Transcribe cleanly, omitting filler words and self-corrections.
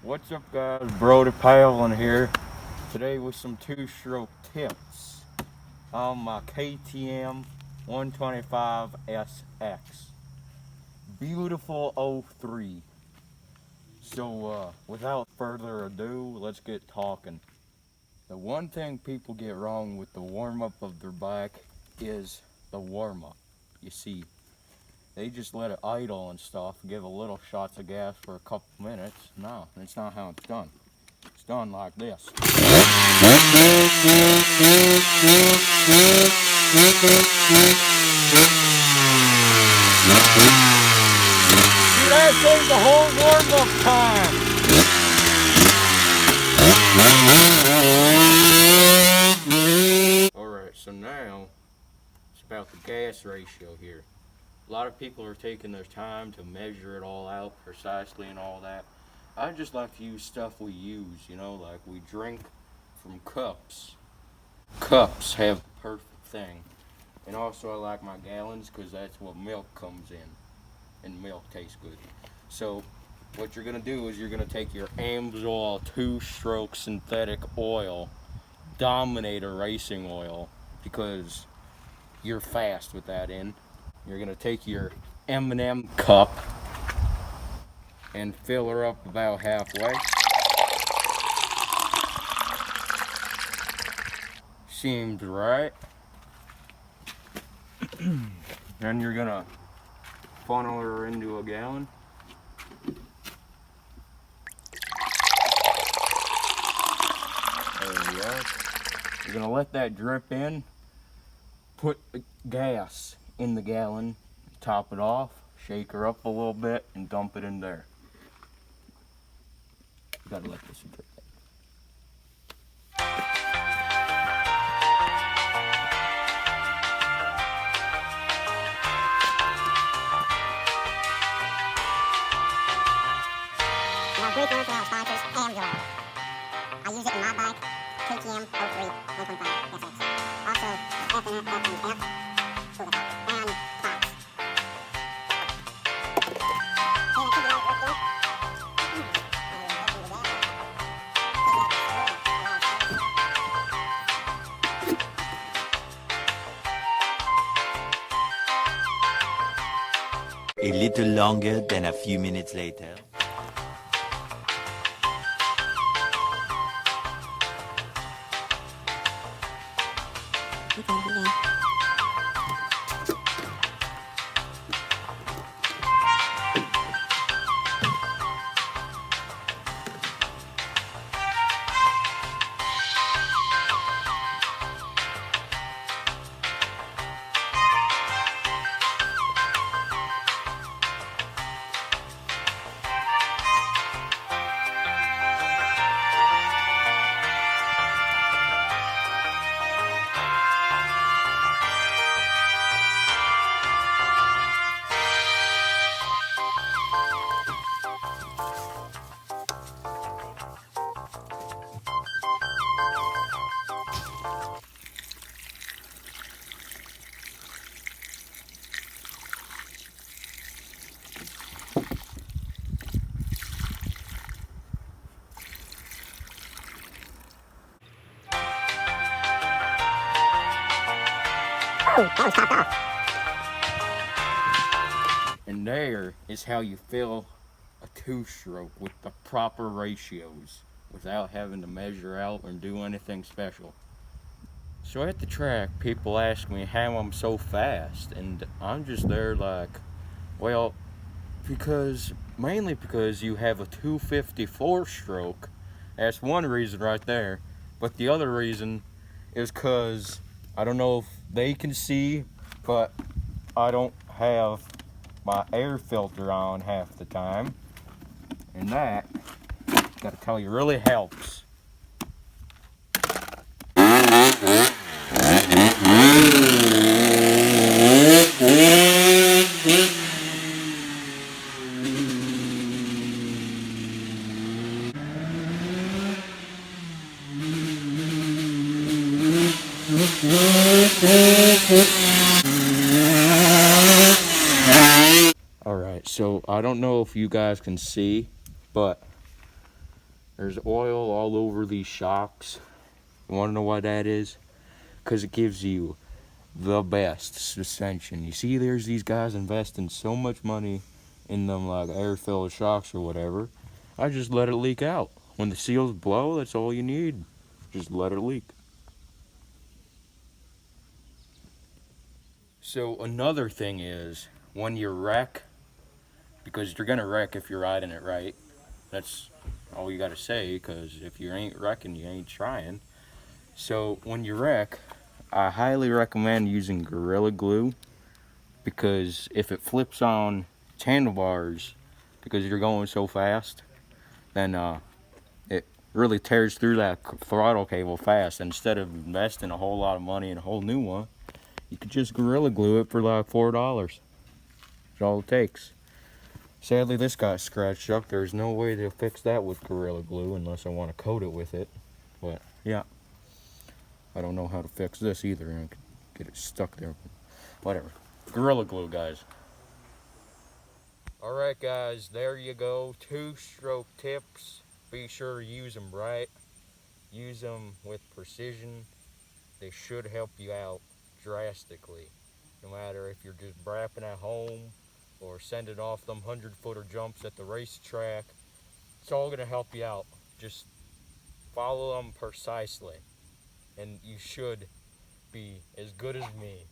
What's up, guys? Brody Paviland here. Today with some two-stroke tips on my KTM 125SX. Beautiful 03. So, without further ado, let's get talking. The one thing people get wrong with the warm-up of their bike is the warm-up. You see, they just let it idle and stuff, give a little shots of gas for a couple minutes. No, that's not how it's done. It's done like this. See, that saves the whole warm-up time. Alright, so now it's about the gas ratio here. A lot of people are taking their time to measure it all out precisely and all that. I just like to use stuff we use, you know, like we drink from cups. Cups have the perfect thing. And also I like my gallons because that's what milk comes in. And milk tastes good. So what you're going to do is you're going to take your Amsoil 2-stroke synthetic oil, Dominator racing oil, because you're fast with that in. You're going to take your M&M cup and fill her up about halfway. Seems right. Then you're going to funnel her into a gallon. There we go. You're going to let that drip in. Put the gas in the gallon, top it off, shake her up a little bit, and dump it in there. Gotta let this drip. Now, brief word for our sponsors, Amsoil. I use it in my bike, KTM 03 125 SX. Also, FNF, and Fox. A little longer than a few minutes later. Oh, that was topped off. And there is how you fill a 2-stroke with the proper ratios without having to measure out or do anything special. So at the track, people ask me how I'm so fast, and I'm just there like, well, mainly because you have a 254 stroke. That's one reason right there. But the other reason is because I don't know if they can see, but I don't have my air filter on half the time. And that, gotta tell you, really helps. Alright, so I don't know if you guys can see, but there's oil all over these shocks. You wanna know why that is? Because it gives you the best suspension. You see, there's these guys investing so much money in them like air-filled shocks or whatever. I just let it leak out. When the seals blow, that's all you need. Just let it leak. So another thing is, when you wreck, because you're gonna wreck if you're riding it right. That's all you gotta say, because if you ain't wrecking, you ain't trying. So when you wreck, I highly recommend using Gorilla Glue, because if it flips on its handlebars because you're going so fast, then it really tears through that throttle cable fast. And instead of investing a whole lot of money in a whole new one, you could just Gorilla Glue it for like $4. That's all it takes. Sadly, this got scratched up. There's no way to fix that with Gorilla Glue unless I want to coat it with it. But yeah, I don't know how to fix this either. I could get it stuck there. Whatever. Gorilla Glue, guys. Alright, guys, there you go. 2-stroke tips. Be sure to use them right. Use them with precision. They should help you out drastically. No matter if you're just brapping at home or sending off them 100-footer jumps at the racetrack. It's all going to help you out. Just follow them precisely. And you should be as good as me.